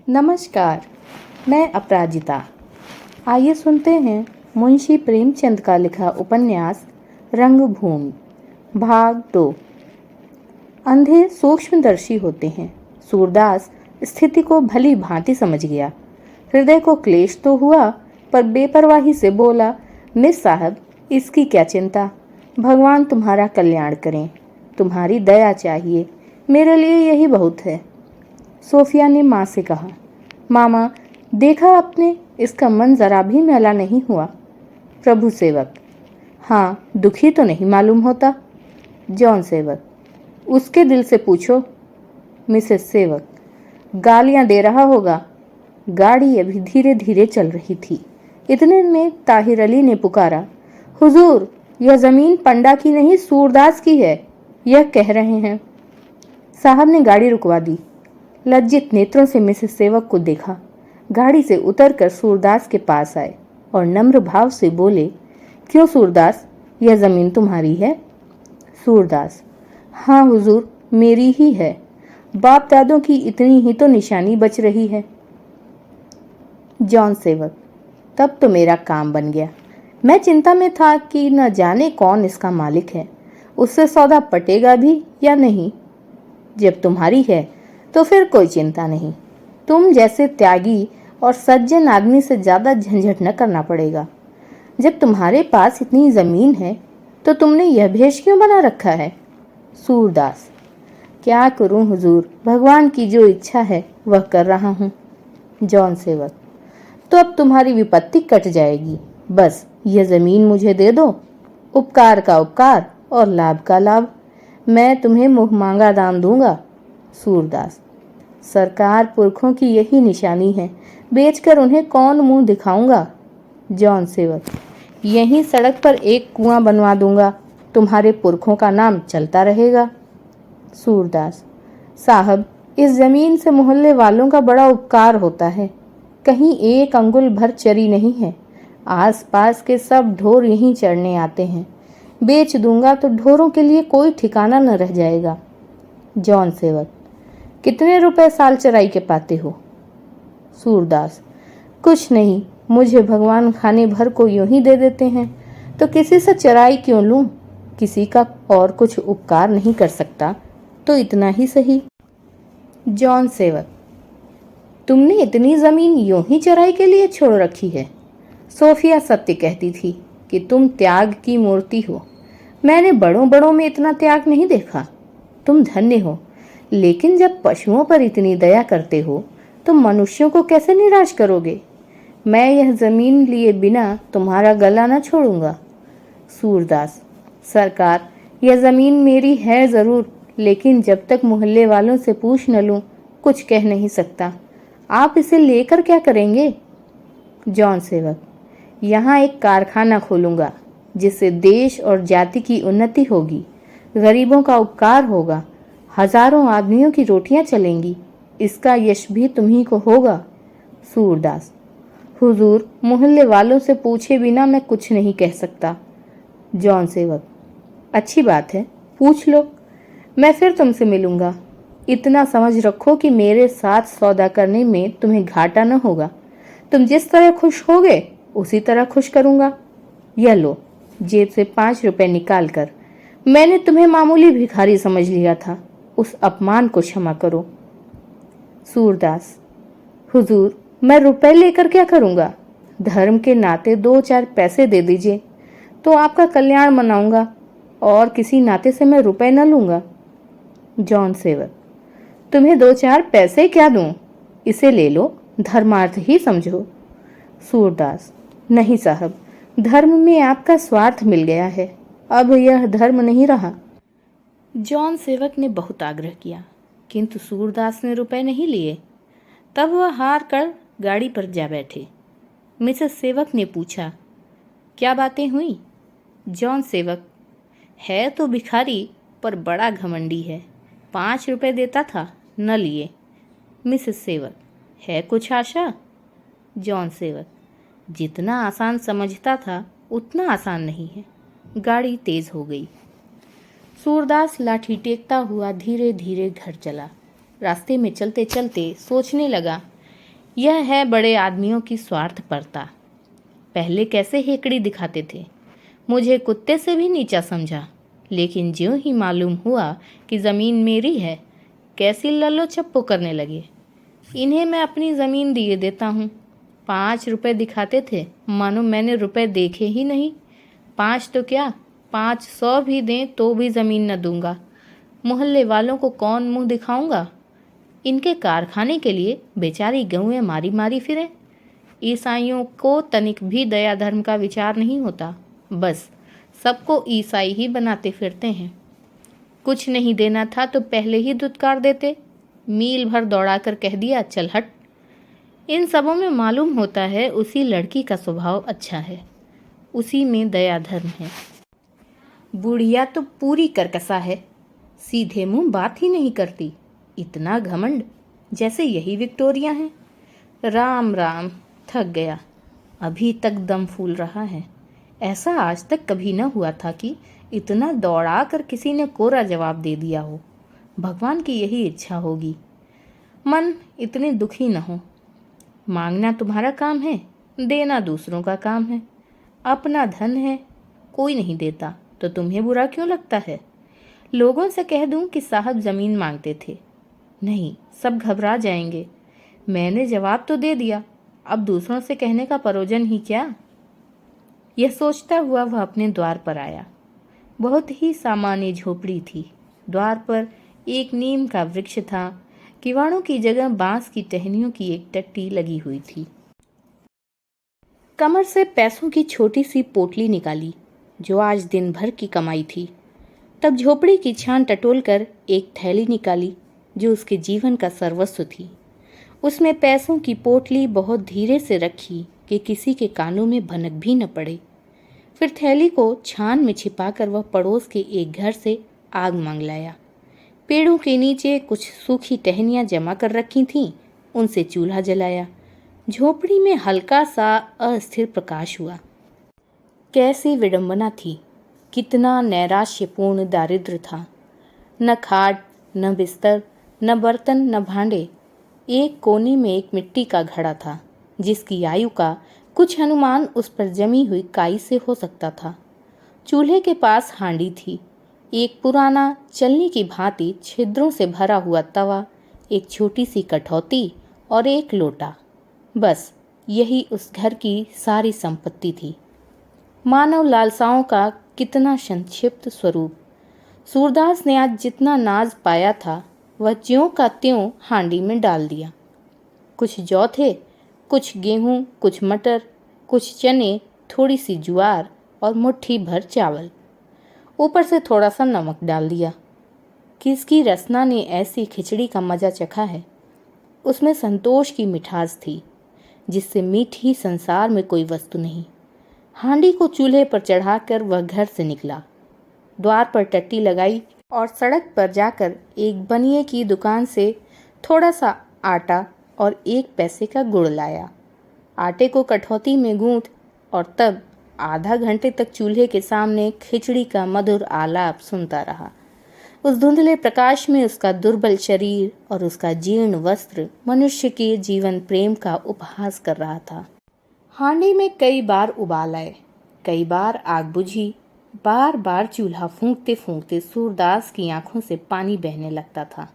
नमस्कार, मैं अपराजिता। आइए सुनते हैं मुंशी प्रेमचंद का लिखा उपन्यास रंगभूमि भाग 2। अंधे सूक्ष्मदर्शी होते हैं। सूरदास स्थिति को भली भांति समझ गया। हृदय को क्लेश तो हुआ, पर बेपरवाही से बोला, मिस साहब, इसकी क्या चिंता। भगवान तुम्हारा कल्याण करें। तुम्हारी दया चाहिए, मेरे लिए यही बहुत है। सोफिया ने माँ से कहा, मामा, देखा आपने, इसका मन जरा भी मैला नहीं हुआ। प्रभु सेवक, हाँ, दुखी तो नहीं मालूम होता। जॉन सेवक, उसके दिल से पूछो। मिसेस सेवक, गालियां दे रहा होगा। गाड़ी अभी धीरे धीरे चल रही थी। इतने में ताहिर अली ने पुकारा, हुजूर, यह जमीन पंडा की नहीं, सूरदास की है, यह कह रहे हैं। साहब ने गाड़ी रुकवा दी। लज्जित नेत्रों से मिसेस सेवक को देखा। गाड़ी से उतरकर सूरदास के पास आए और नम्र भाव से बोले, क्यों सूरदास, यह जमीन तुम्हारी है? सूरदास, हाँ हुजूर, मेरी ही है। बाप दादों की इतनी ही तो निशानी बच रही है। जॉन सेवक, तब तो मेरा काम बन गया। मैं चिंता में था कि न जाने कौन इसका मालिक है, उससे सौदा पटेगा भी या नहीं। जब तुम्हारी है तो फिर कोई चिंता नहीं। तुम जैसे त्यागी और सज्जन आदमी से ज़्यादा झंझट न करना पड़ेगा। जब तुम्हारे पास इतनी ज़मीन है तो तुमने यह भेष क्यों बना रखा है? सूरदास, क्या करूं हुजूर, भगवान की जो इच्छा है वह कर रहा हूं। जॉन सेवक, तो अब तुम्हारी विपत्ति कट जाएगी। बस यह ज़मीन मुझे दे दो। उपकार का उपकार और लाभ का लाभ। मैं तुम्हें मुँह मांगा दान दूंगा। सूरदास, सरकार पुरखों की यही निशानी है, बेचकर उन्हें कौन मुंह दिखाऊंगा। जॉन सेवक, यहीं सड़क पर एक कुआं बनवा दूंगा, तुम्हारे पुरखों का नाम चलता रहेगा। सूरदास, साहब, इस जमीन से मोहल्ले वालों का बड़ा उपकार होता है। कहीं एक अंगुल भर चरी नहीं है। आस पास के सब ढोर यहीं चढ़ने आते हैं। बेच दूंगा तो ढोरों के लिए कोई ठिकाना न रह जाएगा। जॉन सेवक, कितने रुपए साल चराई के पाते हो? सूरदास, कुछ नहीं, मुझे भगवान खाने भर को यूं ही दे देते हैं, तो किसी से चराई क्यों लूं? किसी का और कुछ उपकार नहीं कर सकता तो इतना ही सही। जॉन सेवक, तुमने इतनी जमीन यूं ही चराई के लिए छोड़ रखी है? सोफिया सत्य कहती थी कि तुम त्याग की मूर्ति हो। मैंने बड़ों बड़ों में इतना त्याग नहीं देखा। तुम धन्य हो, लेकिन जब पशुओं पर इतनी दया करते हो तो मनुष्यों को कैसे निराश करोगे? मैं यह जमीन लिए बिना तुम्हारा गला न छोड़ूंगा। सूरदास, सरकार, यह जमीन मेरी है जरूर, लेकिन जब तक मोहल्ले वालों से पूछ न लूं कुछ कह नहीं सकता। आप इसे लेकर क्या करेंगे? जॉन सेवक, यहाँ एक कारखाना खोलूंगा, जिससे देश और जाति की उन्नति होगी, गरीबों का उपकार होगा, हजारों आदमियों की रोटियां चलेंगी। इसका यश भी तुम्ही को होगा। सूरदास, हुजूर, मोहल्ले वालों से पूछे बिना मैं कुछ नहीं कह सकता। जॉन सेवक, अच्छी बात है, पूछ लो, मैं फिर तुमसे मिलूंगा। इतना समझ रखो कि मेरे साथ सौदा करने में तुम्हें घाटा न होगा। तुम जिस तरह खुश होगे उसी तरह खुश करूंगा। यह लो, जेब से 5 रुपए निकाल कर। मैंने तुम्हें मामूली भिखारी समझ लिया था, उस अपमान को क्षमा करो। सूरदास, हुजूर, मैं रुपए लेकर क्या करूंगा? धर्म के नाते 2-4 पैसे दे दीजिए तो आपका कल्याण मनाऊंगा, और किसी नाते से मैं रुपए न लूंगा। जॉन सेवक, तुम्हें 2-4 पैसे क्या दूं? इसे ले लो, धर्मार्थ ही समझो। सूरदास, नहीं साहब, धर्म में आपका स्वार्थ मिल गया है, अब यह धर्म नहीं रहा। जॉन सेवक ने बहुत आग्रह किया, किंतु सूरदास ने रुपए नहीं लिए। तब वह हार कर गाड़ी पर जा बैठे। मिसेस सेवक ने पूछा, क्या बातें हुई? जॉन सेवक, है तो भिखारी, पर बड़ा घमंडी है। 5 रुपए देता था, न लिए। मिसेस सेवक, है कुछ आशा? जॉन सेवक, जितना आसान समझता था उतना आसान नहीं है। गाड़ी तेज हो गई। सूरदास लाठी टेकता हुआ धीरे धीरे घर चला। रास्ते में चलते चलते सोचने लगा यह है बड़े आदमियों की स्वार्थपरता। पहले कैसे हेकड़ी दिखाते थे, मुझे कुत्ते से भी नीचा समझा, लेकिन ज्यों ही मालूम हुआ कि ज़मीन मेरी है, कैसी लल्लो छप्पो करने लगे। इन्हें मैं अपनी ज़मीन दिए देता हूँ। 5 रुपए दिखाते थे, मानो मैंने रुपए देखे ही नहीं। 5 तो क्या, 500 भी दें तो भी ज़मीन न दूंगा। मोहल्ले वालों को कौन मुंह दिखाऊंगा। इनके कारखाने के लिए बेचारी गऊएं मारी मारी फिरे। ईसाइयों को तनिक भी दया धर्म का विचार नहीं होता, बस सबको ईसाई ही बनाते फिरते हैं। कुछ नहीं देना था तो पहले ही धुतकार देते, मील भर दौड़ाकर कह दिया चल हट। इन सबों में मालूम होता है उसी लड़की का स्वभाव अच्छा है, उसी में दया धर्म है। बुढ़िया तो पूरी करकसा है, सीधे मुंह बात ही नहीं करती। इतना घमंड, जैसे यही विक्टोरिया है। राम राम, थक गया। अभी तक दम फूल रहा है। ऐसा आज तक कभी न हुआ था कि इतना दौड़ा कर किसी ने कोरा जवाब दे दिया हो। भगवान की यही इच्छा होगी। मन इतने दुखी न हो। मांगना तुम्हारा काम है, देना दूसरों का काम है। अपना धन है, कोई नहीं देता तो तुम्हें बुरा क्यों लगता है। लोगों से कह दूं कि साहब ज़मीन मांगते थे, नहीं, सब घबरा जाएंगे। मैंने जवाब तो दे दिया, अब दूसरों से कहने का प्रयोजन ही क्या। यह सोचता हुआ वह अपने द्वार पर आया। बहुत ही सामान्य झोपड़ी थी। द्वार पर एक नीम का वृक्ष था। किवाड़ों की जगह बांस की टहनियों की एक टट्टी लगी हुई थी। कमर से पैसों की छोटी सी पोटली निकाली, जो आज दिन भर की कमाई थी। तब झोपड़ी की छान टटोल कर एक थैली निकाली, जो उसके जीवन का सर्वस्व थी। उसमें पैसों की पोटली बहुत धीरे से रखी कि किसी के कानों में भनक भी न पड़े। फिर थैली को छान में छिपाकर वह पड़ोस के एक घर से आग मांग लाया। पेड़ों के नीचे कुछ सूखी टहनियाँ जमा कर रखी थीं, उनसे चूल्हा जलाया। झोपड़ी में हल्का सा अस्थिर प्रकाश हुआ। कैसी विडंबना थी, कितना नैराश्यपूर्ण दारिद्र्य था। न खाट, न बिस्तर, न बर्तन, न भांडे। एक कोने में एक मिट्टी का घड़ा था, जिसकी आयु का कुछ अनुमान उस पर जमी हुई काई से हो सकता था। चूल्हे के पास हांडी थी, एक पुराना चलनी की भांति छिद्रों से भरा हुआ तवा, एक छोटी सी कठौती और एक लोटा। बस यही उस घर की सारी संपत्ति थी। मानव लालसाओं का कितना संक्षिप्त स्वरूप। सूरदास ने आज जितना नाज पाया था, वह ज्यों का त्यों हांडी में डाल दिया। कुछ जौ थे, कुछ गेहूं, कुछ मटर, कुछ चने, थोड़ी सी ज्वार और मुट्ठी भर चावल। ऊपर से थोड़ा सा नमक डाल दिया। किसकी रसना ने ऐसी खिचड़ी का मजा चखा है। उसमें संतोष की मिठास थी, जिससे मीठी संसार में कोई वस्तु नहीं। हांडी को चूल्हे पर चढ़ाकर वह घर से निकला, द्वार पर टट्टी लगाई और सड़क पर जाकर एक बनिए की दुकान से थोड़ा सा आटा और 1 पैसे का गुड़ लाया। आटे को कठौती में गूंथ और तब आधा घंटे तक चूल्हे के सामने खिचड़ी का मधुर आलाप सुनता रहा। उस धुंधले प्रकाश में उसका दुर्बल शरीर और उसका जीर्ण वस्त्र मनुष्य के जीवन प्रेम का उपहास कर रहा था। हांडी में कई बार उबाल आए, कई बार आग बुझी। बार बार चूल्हा फूंकते फूंकते सूरदास की आंखों से पानी बहने लगता था।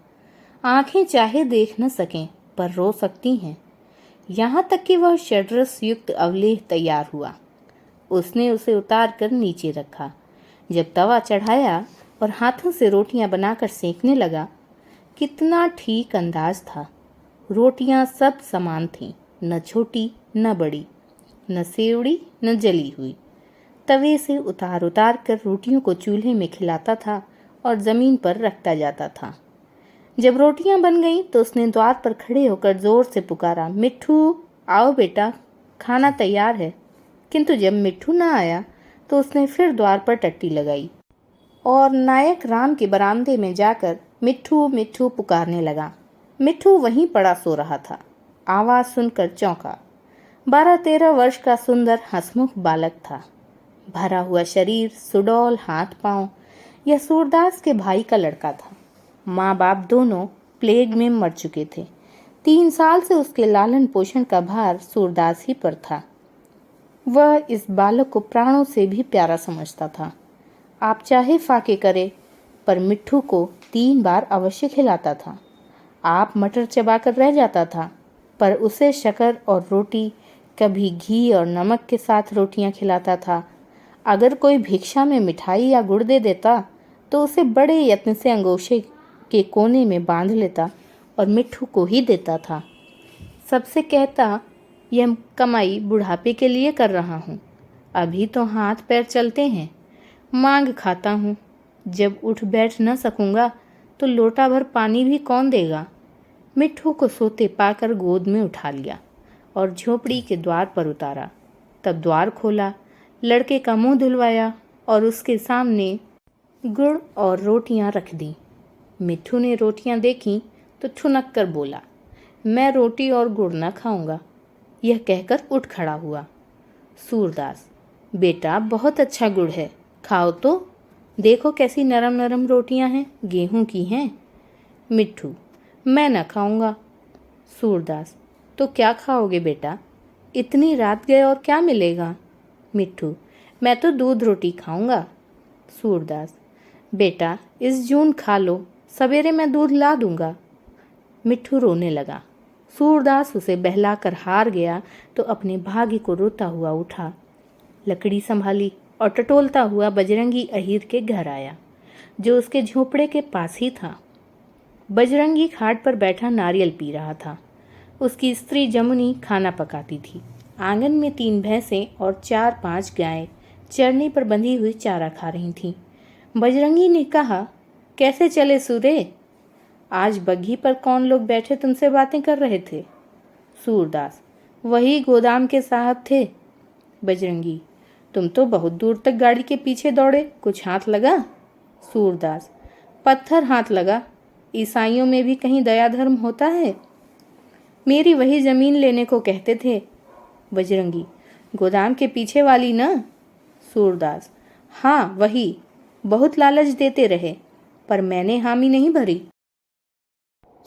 आंखें चाहे देख न सकें, पर रो सकती हैं। यहाँ तक कि वह षड्रस युक्त अवलेह तैयार हुआ। उसने उसे उतार कर नीचे रखा। जब तवा चढ़ाया और हाथों से रोटियां बनाकर सेंकने लगा, कितना ठीक अंदाज था। रोटियां सब समान थीं, न छोटी न बड़ी, न सेवड़ी न जली हुई। तवे से उतार उतार कर रोटियों को चूल्हे में खिलाता था और ज़मीन पर रखता जाता था। जब रोटियां बन गईं तो उसने द्वार पर खड़े होकर जोर से पुकारा, मिट्ठू आओ बेटा, खाना तैयार है। किंतु जब मिट्ठू न आया तो उसने फिर द्वार पर टट्टी लगाई और नायक राम के बरामदे में जाकर मिट्ठू मिट्ठू पुकारने लगा। मिट्ठू वहीं पड़ा सो रहा था। आवाज़ सुनकर चौंका। 12-13 वर्ष का सुंदर हंसमुख बालक था। भरा हुआ शरीर, सुडौल हाथ पांव। यह सूरदास के भाई का लड़का था। माँ बाप दोनों प्लेग में मर चुके थे। 3 साल से उसके लालन पोषण का भार सूरदास ही पर था। वह इस बालक को प्राणों से भी प्यारा समझता था। आप चाहे फाके करे, पर मिट्ठू को 3 बार अवश्य खिलाता था। आप मटर चबाकर रह जाता था, पर उसे शक्कर और रोटी, कभी घी और नमक के साथ रोटियां खिलाता था। अगर कोई भिक्षा में मिठाई या गुड़ दे देता तो उसे बड़े यत्न से अंगोछे के कोने में बांध लेता और मिट्ठू को ही देता था। सबसे कहता, यह कमाई बुढ़ापे के लिए कर रहा हूँ, अभी तो हाथ पैर चलते हैं, मांग खाता हूँ, जब उठ बैठ न सकूँगा तो लोटा भर पानी भी कौन देगा। मिट्ठू को सोते पाकर गोद में उठा लिया और झोपड़ी के द्वार पर उतारा। तब द्वार खोला, लड़के का मुंह धुलवाया और उसके सामने गुड़ और रोटियां रख दी। मिट्ठू ने रोटियां देखी तो ठुनक कर बोला, मैं रोटी और गुड़ न खाऊंगा। यह कहकर उठ खड़ा हुआ। सूरदास, बेटा बहुत अच्छा गुड़ है, खाओ तो, देखो कैसी नरम नरम रोटियां हैं, गेहूं की हैं। मिट्ठू, मैं न खाऊंगा। सूरदास, तो क्या खाओगे बेटा, इतनी रात गए और क्या मिलेगा। मिट्ठू, मैं तो दूध रोटी खाऊंगा। सूरदास, बेटा इस जून खा लो, सवेरे मैं दूध ला दूंगा। मिट्ठू रोने लगा। सूरदास उसे बहलाकर हार गया तो अपने भाग्य को रोता हुआ उठा, लकड़ी संभाली और टटोलता हुआ बजरंगी अहीर के घर आया, जो उसके झोपड़े के पास ही था। बजरंगी खाट पर बैठा नारियल पी रहा था। उसकी स्त्री जमुनी खाना पकाती थी। आंगन में 3 भैंसें और 4-5 गायें चरनी पर बंधी हुई चारा खा रही थीं। बजरंगी ने कहा, कैसे चले सूरे, आज बग्घी पर कौन लोग बैठे तुमसे बातें कर रहे थे। सूरदास, वही गोदाम के साहब थे। बजरंगी, तुम तो बहुत दूर तक गाड़ी के पीछे दौड़े, कुछ हाथ लगा। सूरदास, पत्थर हाथ लगा, ईसाइयों में भी कहीं दया धर्म होता है। मेरी वही जमीन लेने को कहते थे। बजरंगी, गोदाम के पीछे वाली ना। सूरदास, हाँ वही, बहुत लालच देते रहे, पर मैंने हामी नहीं भरी।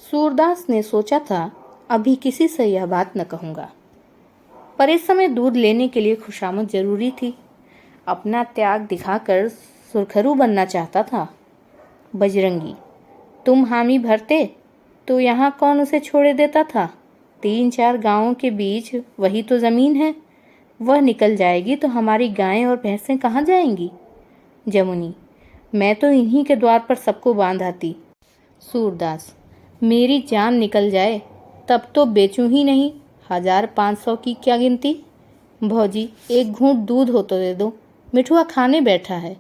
सूरदास ने सोचा था, अभी किसी से यह बात न कहूँगा, पर इस समय दूध लेने के लिए खुशामद जरूरी थी। अपना त्याग दिखाकर सुरखरू बनना चाहता था। बजरंगी, तुम हामी भरते तो यहाँ कौन उसे छोड़े देता था। 3-4 गांवों के बीच वही तो ज़मीन है, वह निकल जाएगी तो हमारी गायें और भैंसें कहाँ जाएंगी। जमुनी, मैं तो इन्हीं के द्वार पर सबको बांध आती। सूरदास, मेरी जान निकल जाए तब तो बेचूं ही नहीं, 1000-500 की क्या गिनती। भौजी, एक घूंट दूध हो तो दे दो, मिठुआ खाने बैठा है,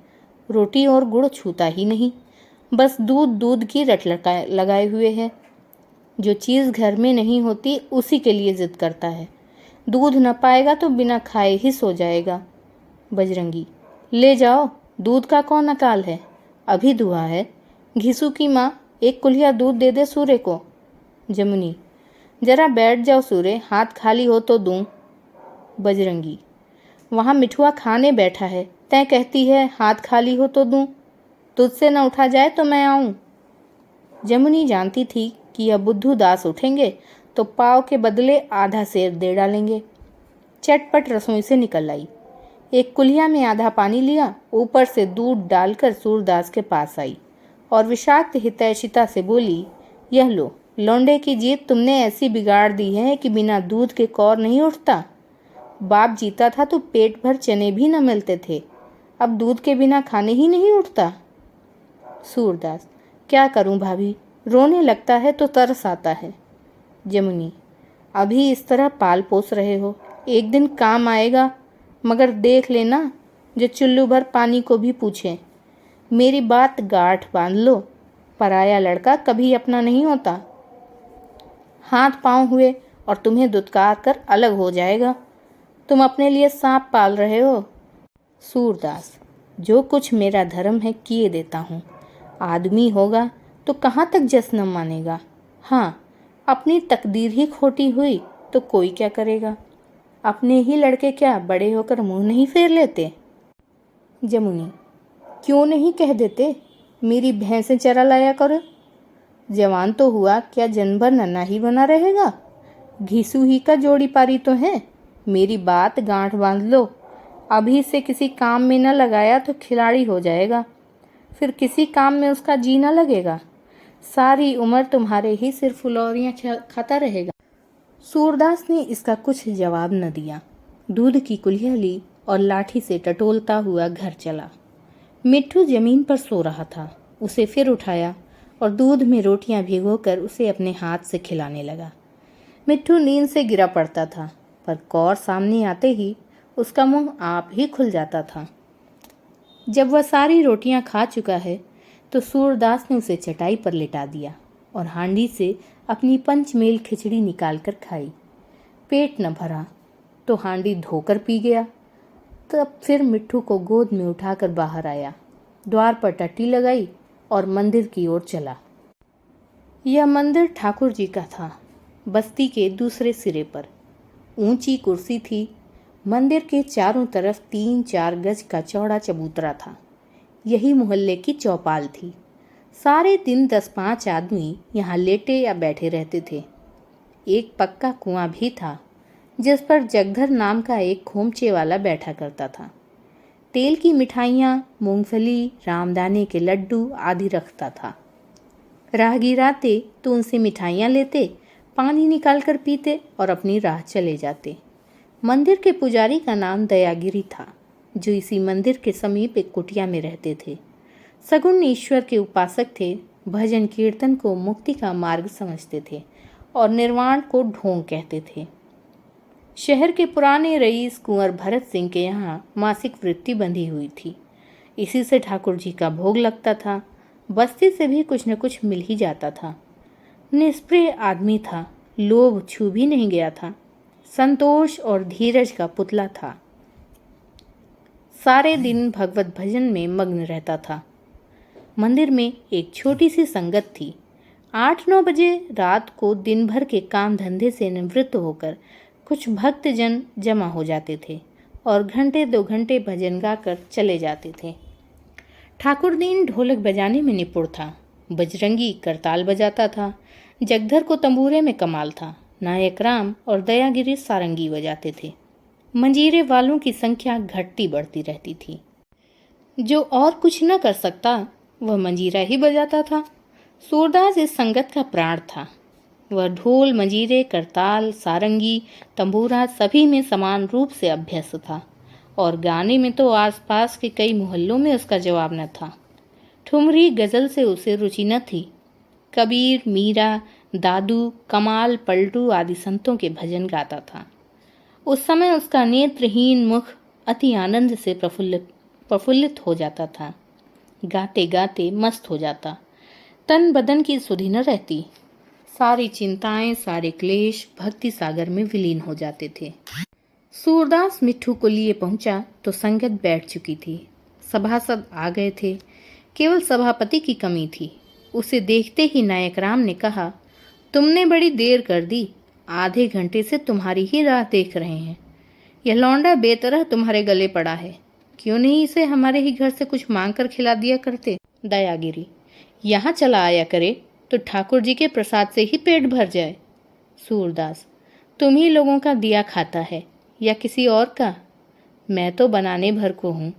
रोटी और गुड़ छूता ही नहीं, बस दूध दूध की रट लगाए हुए है। जो चीज़ घर में नहीं होती उसी के लिए जिद करता है, दूध न पाएगा तो बिना खाए ही सो जाएगा। बजरंगी, ले जाओ, दूध का कौन अकाल है, अभी दुआ है। घिसू की माँ, एक कुल्हिया दूध दे दे सूरे को। जमुनी, जरा बैठ जाओ सूरे, हाथ खाली हो तो दूं। बजरंगी, वहाँ मिठुआ खाने बैठा है, तय कहती है हाथ खाली हो तो दूं, तुझसे न उठा जाए तो मैं आऊं। जमुनी जानती थी कि यह बुद्धू दास उठेंगे तो पाव के बदले आधा सेर दे डालेंगे। चटपट रसोई से निकल आई, एक कुल्हिया में आधा पानी लिया, ऊपर से दूध डालकर सूरदास के पास आई और विषाक्त हितैषिता से बोली, यह लो, लौंडे की जीत तुमने ऐसी बिगाड़ दी है कि बिना दूध के कौर नहीं उठता। बाप जीता था तो पेट भर चने भी न मिलते थे, अब दूध के बिना खाने ही नहीं उठता। सूरदास, क्या करूं भाभी, रोने लगता है तो तरस आता है। जमुनी, अभी इस तरह पाल पोस रहे हो, एक दिन काम आएगा, मगर देख लेना जो चुल्लू भर पानी को भी पूछे। मेरी बात गांठ बांध लो, पराया लड़का कभी अपना नहीं होता। हाथ पांव हुए और तुम्हें दुत्कार कर अलग हो जाएगा, तुम अपने लिए सांप पाल रहे हो। सूरदास, जो कुछ मेरा धर्म है किए देता हूँ, आदमी होगा तो कहाँ तक जश्न मानेगा। हाँ, अपनी तकदीर ही खोटी हुई तो कोई क्या करेगा, अपने ही लड़के क्या बड़े होकर मुंह नहीं फेर लेते। जमुनी, क्यों नहीं कह देते, मेरी भैंसें चरा लाया करो। जवान तो हुआ, क्या जन भर नन्हा ही बना रहेगा? घिसू ही का जोड़ी पारी तो है। मेरी बात गांठ बांध लो। अभी से किसी काम में न लगाया तो खिलाड़ी हो जाएगा, फिर किसी काम में उसका जी न लगेगा। सारी उम्र तुम्हारे ही सिर फुलौरियाँ खाता रहेगा। सूरदास ने इसका कुछ जवाब न दिया। दूध की कुल्हिया ली और लाठी से टटोलता हुआ घर चला। मिट्ठू जमीन पर सो रहा था। उसे फिर उठाया और दूध में रोटियां भिगोकर उसे अपने हाथ से खिलाने लगा। मिट्ठू नींद से गिरा पड़ता था, पर कौर सामने आते ही उसका मुंह आप ही खुल जाता था। जब वह सारी रोटियां खा चुका है तो सूरदास ने उसे चटाई पर लिटा दिया और हांडी से अपनी पंचमेल खिचड़ी निकालकर खाई। पेट न भरा तो हांडी धोकर पी गया। तब फिर मिट्ठू को गोद में उठाकर बाहर आया, द्वार पर टट्टी लगाई और मंदिर की ओर चला। यह मंदिर ठाकुर जी का था, बस्ती के दूसरे सिरे पर। ऊंची कुर्सी थी। मंदिर के चारों तरफ 3-4 गज का चौड़ा चबूतरा था। यही मोहल्ले की चौपाल थी। सारे दिन 10-5 आदमी यहाँ लेटे या बैठे रहते थे। एक पक्का कुआं भी था, जिस पर जगधर नाम का एक खोमचे वाला बैठा करता था। तेल की मिठाइयाँ, मूंगफली, रामदाने के लड्डू आदि रखता था। राहगीर आते तो उनसे मिठाइयाँ लेते, पानी निकालकर पीते और अपनी राह चले जाते। मंदिर के पुजारी का नाम दयागिरी था, जो इसी मंदिर के समीप एक कुटिया में रहते थे। सगुण ईश्वर के उपासक थे। भजन कीर्तन को मुक्ति का मार्ग समझते थे और निर्वाण को ढोंग कहते थे। शहर के पुराने रईस कुंवर भरत सिंह के यहाँ मासिक वृत्ति बंधी हुई थी। इसी से ठाकुर जी का भोग लगता था। बस्ती से भी कुछ न कुछ मिल ही जाता था। निष्प्रिय आदमी था, लोभ छू भी नहीं गया था। संतोष और धीरज का पुतला था। सारे दिन भगवत भजन में मग्न रहता था। मंदिर में एक छोटी सी संगत थी। 8-9 बजे रात को दिन भर के काम धंधे से निवृत्त होकर कुछ भक्तजन जमा हो जाते थे और घंटे 2 घंटे भजन गाकर चले जाते थे। ठाकुरदीन ढोलक बजाने में निपुण था। बजरंगी करताल बजाता था। जगधर को तंबूरे में कमाल था। नायक राम और दयागिरी सारंगी बजाते थे। मंजीरे वालों की संख्या घटती बढ़ती रहती थी। जो और कुछ न कर सकता वह मंजीरा ही बजाता था। सूरदास इस संगत का प्राण था। वह ढोल, मंजीरे, करताल, सारंगी, तंबूरा सभी में समान रूप से अभ्यस्त था और गाने में तो आसपास के कई मोहल्लों में उसका जवाब न था। ठुमरी गजल से उसे रुचि न थी। कबीर, मीरा, दादू, कमाल, पलटू आदि संतों के भजन गाता था। उस समय उसका नेत्रहीन मुख अति आनंद से प्रफुल्लित हो जाता था। गाते गाते मस्त हो जाता। तन बदन की सुधि न रहती। सारी चिंताएं, सारे क्लेश भक्ति सागर में विलीन हो जाते थे। सूरदास मिट्ठू को लिए पहुंचा तो संगत बैठ चुकी थी। सभासद आ गए थे। केवल सभापति की कमी थी। उसे देखते ही नायक राम ने कहा, तुमने बड़ी देर कर दी। आधे घंटे से तुम्हारी ही राह देख रहे हैं। यह लौंडा बेतरह तुम्हारे गले पड़ा है। क्यों नहीं इसे हमारे ही घर से कुछ मांग कर खिला दिया करते? दयागिरी, यहाँ चला आया करे तो ठाकुर जी के प्रसाद से ही पेट भर जाए। सूरदास, तुम ही लोगों का दिया खाता है या किसी और का? मैं तो बनाने भर को हूँ।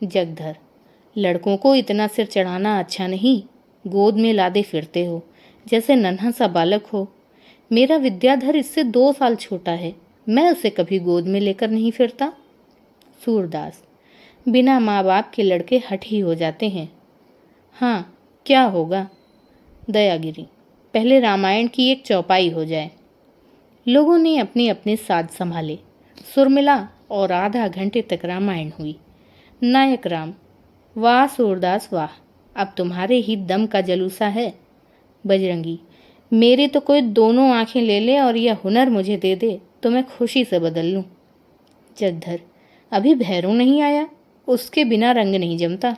जगधर, लड़कों को इतना सिर चढ़ाना अच्छा नहीं। गोद में लादे फिरते हो जैसे नन्हा सा बालक हो। मेरा विद्याधर इससे 2 साल छोटा है। मैं उसे कभी गोद में लेकर नहीं फिरता। सूरदास, बिना माँ बाप के लड़के हठी हो जाते हैं। हाँ, क्या होगा? दयागिरी, पहले रामायण की एक चौपाई हो जाए। लोगों ने अपने अपने साज संभाले। सुर मिला और आधा घंटे तक रामायण हुई। नायक राम, वाह सूरदास वाह, अब तुम्हारे ही दम का जलूसा है। बजरंगी, मेरी तो कोई दोनों आंखें ले ले और यह हुनर मुझे दे दे तो मैं खुशी से बदल लूं। जगधर, अभी भैरू नहीं आया, उसके बिना रंग नहीं जमता।